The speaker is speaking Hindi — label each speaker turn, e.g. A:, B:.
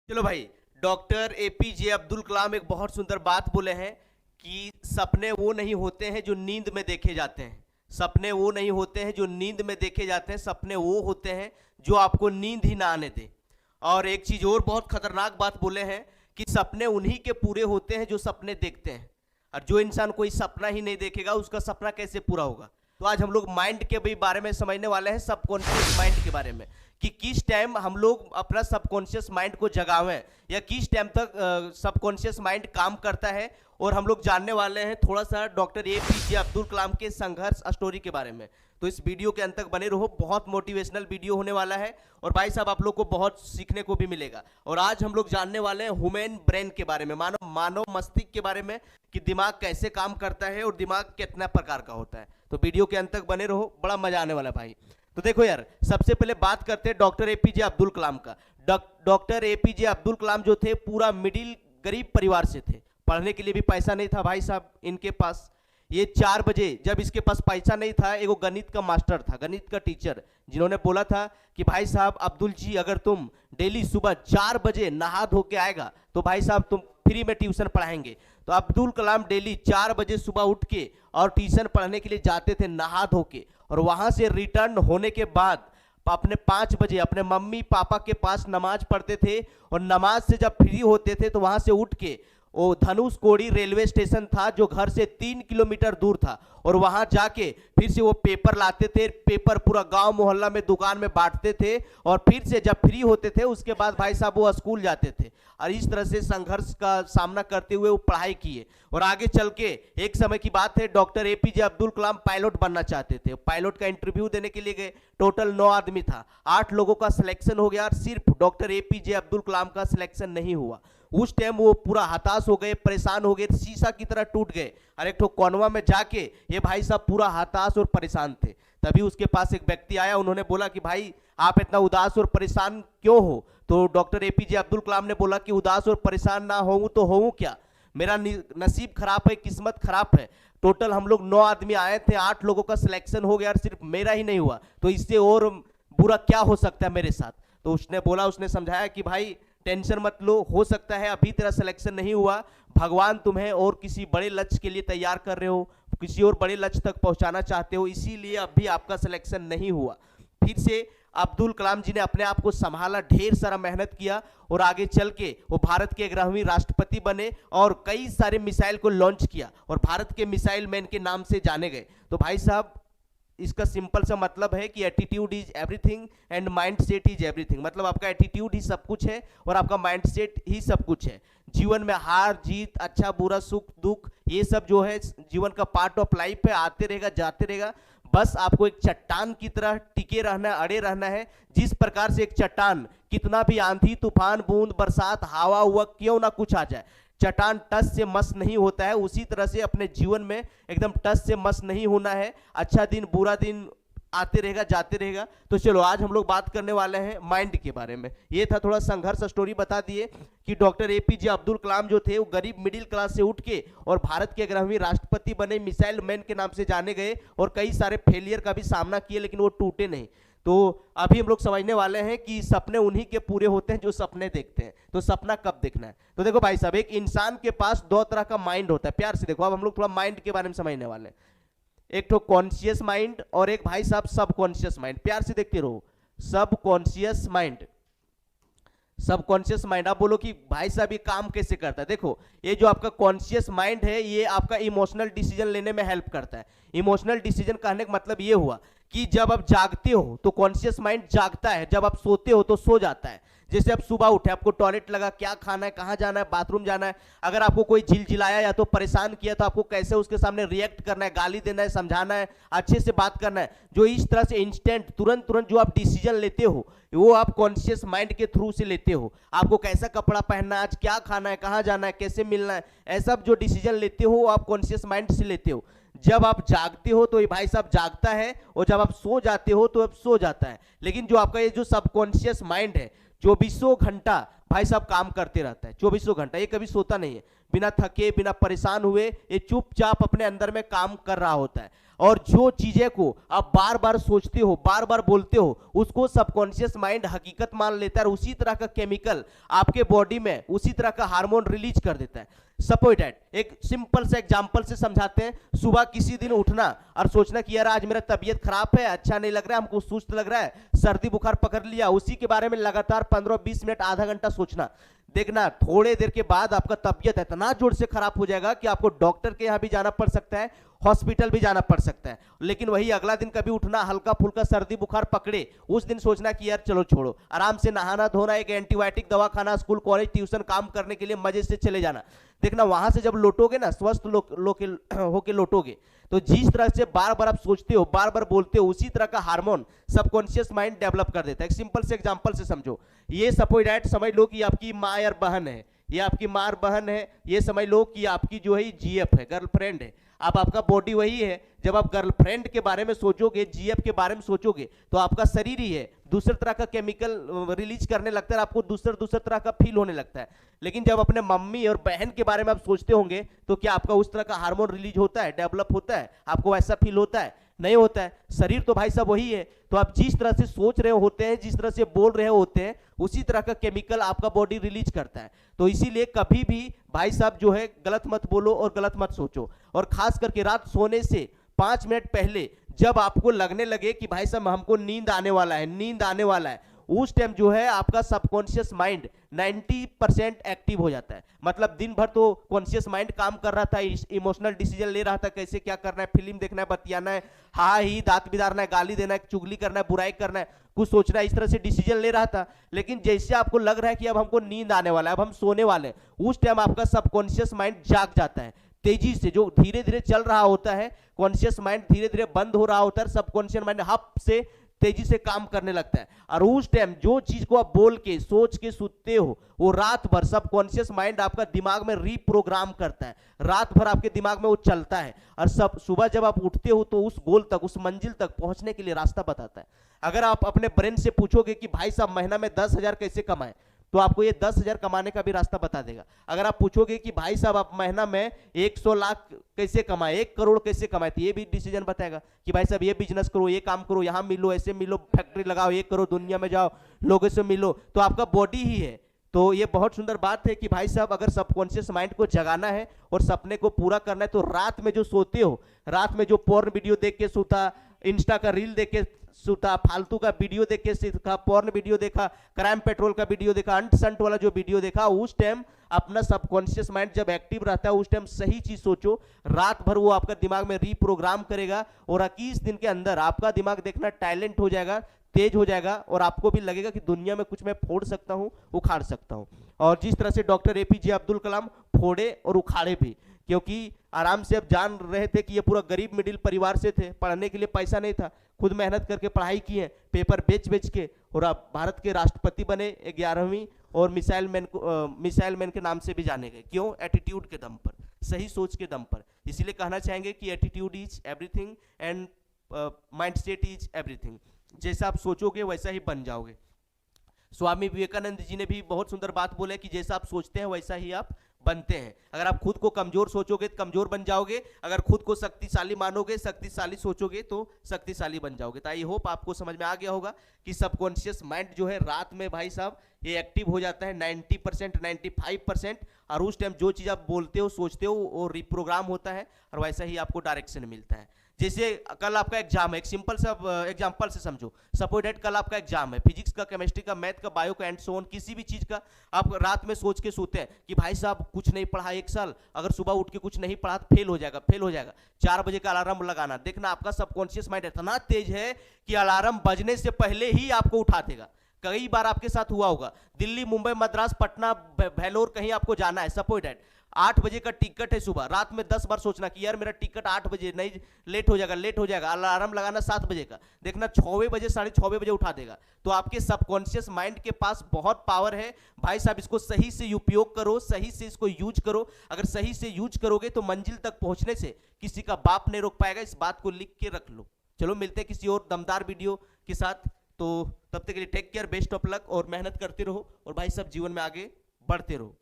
A: चलो भाई, डॉक्टर एपीजे अब्दुल कलाम एक बहुत सुंदर बात बोले हैं कि सपने वो नहीं होते हैं जो नींद में देखे जाते हैं। सपने वो नहीं होते हैं जो नींद में देखे जाते हैं, सपने वो होते हैं जो आपको नींद ही ना आने दे। और एक चीज और बहुत खतरनाक बात बोले हैं कि सपने उन्हीं के पूरे होते हैं जो सपने देखते हैं, और जो इंसान कोई सपना ही नहीं देखेगा उसका सपना कैसे पूरा होगा। तो आज हम लोग माइंड के भी बारे में समझने वाले हैं, सबकॉन्शियस माइंड के बारे में, कि किस टाइम हम लोग अपना सबकॉन्शियस माइंड को जगावें या किस टाइम तक सबकॉन्शियस माइंड काम करता है। और हम लोग जानने वाले हैं थोड़ा सा डॉक्टर एपीजे अब्दुल कलाम के संघर्ष स्टोरी के बारे में। तो इस वीडियो के अंत तक बने रहो, बहुत मोटिवेशनल वीडियो होने वाला है और भाई साहब आप लोग को बहुत सीखने को भी मिलेगा। और आज हम लोग जानने वाले हैं ह्यूमन ब्रेन के बारे में, मानव मस्तिष्क के बारे में, कि दिमाग कैसे काम करता है और दिमाग कितना प्रकार का होता है। तो वीडियो के अंत तक बने रहो, बड़ा मजा आने वाला है भाई। तो देखो यार, सबसे पहले बात करते हैं डॉक्टर एपीजे अब्दुल कलाम का। डॉक्टर एपीजे अब्दुल कलाम जो थे पूरा मिडिल गरीब परिवार से थे, पढ़ने के लिए भी पैसा नहीं था भाई साहब इनके पास। ये 4 बजे, जब इसके पास पैसा नहीं था, एगो गणित का मास्टर था, गणित का टीचर, जिन्होंने बोला था कि भाई साहब अब्दुल जी, अगर तुम डेली सुबह 4 बजे नहा धो के आएगा तो भाई साहब तुम फ्री में ट्यूशन पढ़ाएंगे। तो अब्दुल कलाम डेली 4 बजे सुबह उठ के और ट्यूशन पढ़ने के लिए जाते थे नहा धो के, और वहां से रिटर्न होने के बाद अपने 5 बजे अपने मम्मी पापा के पास नमाज पढ़ते थे, और नमाज से जब फ्री होते थे तो वहां से उठ के वो धनुष कोड़ी रेलवे स्टेशन था जो घर से 3 किलोमीटर दूर था, और वहां जाके फिर से वो पेपर लाते थे, पेपर पूरा गांव मोहल्ला में दुकान में बांटते थे, और फिर से जब फ्री होते थे उसके बाद भाई साहब वो स्कूल जाते थे। और इस तरह से संघर्ष का सामना करते हुए वो पढ़ाई किए, और आगे चल के एक समय की बात है, doctor APJ Abdul Kalam pilot बनना चाहते थे। पायलट का इंटरव्यू देने के लिए गए, टोटल 9 आदमी था, 8 लोगों का सिलेक्शन हो गया, और सिर्फ डॉक्टर एपीजे अब्दुल कलाम का सिलेक्शन नहीं हुआ। उस टाइम वो पूरा हताश हो गए, परेशान हो गए, शीशा की तरह टूट गए, और एक ठो कोनवा में जाके ये भाई साहब पूरा हताश और परेशान थे। तभी उसके पास एक व्यक्ति आया, उन्होंने बोला कि भाई आप इतना उदास और परेशान क्यों हो। तो डॉक्टर एपीजे अब्दुल कलाम ने बोला कि उदास और परेशान ना होऊं तो होऊं क्या, मेरा नसीब खराब है, किस्मत खराब है। टोटल हम लोग 9 आदमी आए थे, 8 लोगों का सिलेक्शन हो गया और सिर्फ मेरा ही नहीं हुआ, तो इससे और बुरा क्या हो सकता है मेरे साथ। तो उसने बोला, उसने समझाया कि भाई टेंशन मत लो, हो सकता है अभी तेरा सिलेक्शन नहीं हुआ, भगवान तुम्हें और किसी बड़े लक्ष्य के लिए तैयार कर रहे हो, किसी और बड़े लक्ष्य तक पहुंचाना चाहते हो, इसीलिए अभी आपका सिलेक्शन नहीं हुआ। फिर से अब्दुल कलाम जी ने अपने आप को संभाला, ढेर सारा मेहनत किया, और आगे चल के वो भारत के 11वें राष्ट्रपति बने और कई सारे मिसाइल को लॉन्च किया, और भारत के मिसाइल मैन के नाम से जाने गए। तो भाई साहब इसका सिंपल सा मतलब है कि attitude is everything and mind set is everything. मतलब आपका एटीट्यूड ही सब कुछ है और आपका माइंड सेट ही सब कुछ है। जीवन में हार जीत, अच्छा बुरा, सुख दुख, ये सब जो है जीवन का पार्ट ऑफ लाइफ है, आते रहेगा जाते रहेगा। बस आपको एक चट्टान की तरह टिके रहना है, अड़े रहना है। जिस प्रकार से एक चट्टान, कितना भी आंधी तूफान बूंद बरसात हवा हुआ क्यों ना कुछ आ जाए, चट्टान टस से मस नहीं होता है, उसी तरह से अपने जीवन में एकदम टस से मस नहीं होना है। अच्छा दिन बुरा दिन आते रहेगा जाते रहेगा। तो चलो आज हम लोग बात करने वाले हैं माइंड के बारे में। ये था थोड़ा संघर्ष स्टोरी बता दिए कि डॉक्टर एपीजे अब्दुल कलाम जो थे वो गरीब मिडिल क्लास से उठ के और भारत के 11वें राष्ट्रपति बने, मिसाइल मैन के नाम से जाने गए, और कई सारे फेलियर का भी सामना किए, लेकिन वो टूटे नहीं। तो अभी हम लोग समझने वाले हैं कि सपने उन्हीं के पूरे होते हैं जो सपने देखते हैं। तो सपना कब देखना है, तो देखो भाई साहब, एक इंसान के पास 2 तरह का माइंड होता है। प्यार से देखो, अब हम लोग थोड़ा माइंड के बारे में समझने वाले हैं। एक तो कॉन्शियस माइंड और एक भाई साहब सब कॉन्शियस माइंड। प्यार से देखते रहो, सब कॉन्शियस माइंड, सब कॉन्शियस माइंड। आप बोलो कि भाई साहब ये काम कैसे करता है। देखो, ये जो आपका कॉन्शियस माइंड है ये आपका इमोशनल डिसीजन लेने में हेल्प करता है। इमोशनल डिसीजन कहने का मतलब ये हुआ कि जब आप जागते हो तो कॉन्शियस माइंड जागता है, जब आप सोते हो तो सो जाता है। जैसे आप सुबह उठे, आपको टॉयलेट लगा, क्या खाना है, कहाँ जाना है, बाथरूम जाना है, अगर आपको कोई झिलझिलाया या तो परेशान किया तो आपको कैसे उसके सामने रिएक्ट करना है, गाली देना है, समझाना है, अच्छे से बात करना है। जो इस तरह से इंस्टेंट तुरंत जो आप डिसीजन लेते हो वो आप कॉन्शियस माइंड के थ्रू से लेते हो। आपको कैसा कपड़ा पहनना है, आज क्या खाना है, कहाँ जाना है, कैसे मिलना है, ऐसा जो डिसीजन लेते हो आप कॉन्शियस माइंड से लेते हो। जब आप जागते हो तो ये भाई साहब जागता है, और जब आप सो जाते हो तो अब सो जाता है। लेकिन जो आपका ये जो सबकॉन्शियस माइंड है 24 घंटा भाई साहब काम करते रहता है, 24 घंटा, ये कभी सोता नहीं है। बिना थके, बिना परेशान हुए ये चुपचाप अपने अंदर में काम कर रहा होता है। और जो चीजें को आप बार बार सोचते हो, बार बार बोलते हो, उसको सबकॉन्शियस माइंड हकीकत मान लेता है और उसी तरह का केमिकल आपके बॉडी में, उसी तरह का हार्मोन रिलीज कर देता है। सपोज दैट, एक सिंपल से एग्जांपल से समझाते हैं। सुबह किसी दिन उठना और सोचना कि यार आज मेरा तबीयत खराब है, अच्छा नहीं लग रहा है, हमको सुस्त लग रहा है, सर्दी बुखार पकड़ लिया, उसी के बारे में लगातार 15-20 मिनट, आधा घंटा सोचना। देखना थोड़े देर के बाद आपका तबीयत इतना जोर से खराब हो जाएगा कि आपको डॉक्टर के यहां भी जाना पड़ सकता है, हॉस्पिटल भी जाना पड़ सकता है। लेकिन वही अगला दिन कभी उठना, हल्का फुल्का सर्दी बुखार पकड़े, उस दिन सोचना कि यार चलो छोड़ो, आराम से नहाना धोना, एक एंटीबायोटिक दवा खाना, स्कूल कॉलेज ट्यूशन काम करने के लिए मजे से चले जाना। देखना वहां से जब लौटोगे ना, स्वस्थ होके लौटोगे, तो जिस तरह से बार बार आप सोचते हो, बार बार बोलते हो, उसी तरह का हार्मोन सबकॉन्शियस माइंड डेवलप कर देता है। एक सिंपल से एग्जांपल से समझो, ये सपोज दैट समझ लो कि आपकी माँ या बहन है, ये आपकी माँ और बहन है, ये समझ लो कि आपकी जो है जीएफ है, गर्लफ्रेंड है। अब आपका बॉडी वही है, जब आप गर्लफ्रेंड के बारे में सोचोगे, जीएफ के बारे में सोचोगे, तो आपका शरीर ही है दूसरे तरह का केमिकल रिलीज करने लगता है, आपको दूसरे तरह का फील होने लगता है। लेकिन जब अपने मम्मी और बहन के बारे में आप सोचते होंगे, तो क्या आपका उस तरह का हार्मोन रिलीज होता है, डेवलप होता है, आपको वैसा फील होता है? नहीं होता है। शरीर तो भाई साहब वही है। तो आप जिस तरह से सोच रहे होते हैं, जिस तरह से बोल रहे होते हैं, उसी तरह का केमिकल आपका बॉडी रिलीज करता है। तो इसीलिए कभी भी भाई साहब जो है गलत मत बोलो और गलत मत सोचो। और खास करके रात सोने से 5 मिनट पहले जब आपको लगने लगे कि भाई साहब हमको नींद आने वाला है, नींद आने वाला है, उस टाइम जो है आपका सबकॉन्शियस माइंड 90% एक्टिव हो जाता है। मतलब दिन भर तो कॉन्शियस माइंड काम कर रहा था, इमोशनल डिसीजन ले रहा था, कैसे क्या करना है, फिल्म देखना है, बतियाना है, हाँ ही दांत बिदारना है, गाली देना है, चुगली करना है, बुराई करना है, कुछ सोचना है, इस तरह से डिसीजन ले रहा था। लेकिन जैसे आपको लग रहा है कि अब हमको नींद आने वाला है, अब हम सोने वाले हैं, उस टाइम आपका सबकॉन्शियस माइंड जाग जाता है तेजी से। जो धीरे धीरे चल रहा होता है, कॉन्शियस माइंड धीरे धीरे बंद हो रहा होता है, सबकॉन्शियस माइंड हप से तेजी से काम करने लगता है। और उस टाइम जो चीज को आप बोल के सोच के सुनते हो, वो रात भर सबकॉन्शियस माइंड आपका दिमाग में रीप्रोग्राम करता है, रात भर आपके दिमाग में वो चलता है। और सब सुबह जब आप उठते हो तो उस गोल तक, उस मंजिल तक पहुंचने के लिए रास्ता बताता है। अगर आप अपने ब्रेन से पूछोगे कि भाई साहब महीना में 10,000 कैसे कमाएं, तो आपको ये 10,000 कमाने का भी रास्ता बता देगा। अगर आप पूछोगे कि भाई साहब आप महीना में 100 लाख कैसे कमाए, 1 करोड़ कैसे कमाए, तो ये भी डिसीजन बताएगा कि भाई साहब ये बिजनेस करो, ये काम करो, यहां मिलो, ऐसे मिलो, फैक्ट्री लगाओ, ये करो, दुनिया में जाओ, लोगों से मिलो। तो आपका बॉडी ही है। तो ये बहुत सुंदर बात है कि भाई साहब अगर सबकॉन्शियस माइंड को जगाना है और सपने को पूरा करना है, तो रात में जो सोते हो, रात में जो पोर्न वीडियो देख के सोता, इंस्टा का रील देख के सुता, फालतू का वीडियो देख के सीखा, पोर्न वीडियो देखा, क्राइम पेट्रोल का वीडियो देखा, अंट संट वाला जो वीडियो देखा, उस टाइम अपना सबकॉन्शियस माइंड जब एक्टिव रहता है, उस टाइम सही चीज सोचो, रात भर वो आपका दिमाग में रीप्रोग्राम करेगा और 21 दिन के अंदर आपका दिमाग देखना टैलेंट हो जाएगा, तेज हो जाएगा और आपको भी लगेगा कि दुनिया में कुछ मैं फोड़ सकता हूं, उखाड़ सकता हूं। और जिस तरह से डॉक्टर एपीजे अब्दुल कलाम फोड़े और उखाड़े भी, क्योंकि आराम से अब जान रहे थे कि ये पूरा गरीब मिडिल परिवार से थे, पढ़ने के लिए पैसा नहीं था, खुद मेहनत करके पढ़ाई की है, पेपर बेच बेच के, और अब भारत के राष्ट्रपति बने 11वीं, और मिसाइल मैन के नाम से भी जाने गए। क्यों? एटीट्यूड के दम पर, सही सोच के दम पर। इसीलिए कहना चाहेंगे कि attitude is everything and mind set is everything. जैसा आप सोचोगे वैसा ही बन जाओगे। स्वामी विवेकानंद जी ने भी बहुत सुंदर बात बोले कि जैसा आप सोचते हैं वैसा ही आप बनते हैं। अगर आप खुद को कमजोर सोचोगे तो कमजोर बन जाओगे, अगर खुद को शक्तिशाली मानोगे, शक्तिशाली सोचोगे तो शक्तिशाली बन जाओगे। तो आई होप आपको समझ में आ गया होगा कि सबकॉन्शियस माइंड जो है रात में भाई साहब ये एक्टिव हो जाता है 90% 95%, और उस टाइम जो चीज आप बोलते हो सोचते हो वो रिप्रोग्राम होता है और वैसा ही आपको डायरेक्शन मिलता है। जैसे कल आपका एग्जाम है, एक सिंपल सा एग्जांपल से समझो, सपोज दैट कल आपका एग्जाम है, फिजिक्स का, केमिस्ट्री का, मैथ का, बायो का एंड सो ऑन, किसी भी चीज का। आप रात में सोच के सोते हैं कि भाई साहब कुछ नहीं पढ़ा 1 साल, अगर सुबह उठ के कुछ नहीं पढ़ा तो फेल हो जाएगा, फेल हो जाएगा। 4 बजे का अलार्म लगाना। देखना आपका सबकॉन्शियस माइंड इतना तेज है कि अलार्म बजने से पहले ही आपको उठा देगा। कई बार आपके साथ हुआ होगा, दिल्ली, मुंबई, मद्रास, पटना, वेलोर कहीं आपको जाना है, सपोज दैट 8 बजे का टिकट है सुबह, रात में 10 बार सोचना कि यार मेरा टिकट 8 बजे, नहीं लेट हो जाएगा, लेट हो जाएगा, अलार्म लगाना 7 बजे का। देखना 6 बजे, 6:30 बजे उठा देगा। तो आपके सबकॉन्शियस माइंड के पास बहुत पावर है भाई साहब, इसको सही से उपयोग करो, सही से इसको यूज करो। अगर सही से यूज करोगे तो मंजिल तक पहुंचने से किसी का बाप नहीं रोक पाएगा। इस बात को लिख के रख लो। चलो मिलते हैं किसी और दमदार वीडियो के साथ। तो तब तक के लिए take care, best of luck, और मेहनत करते रहो और भाई साहब जीवन में आगे बढ़ते रहो।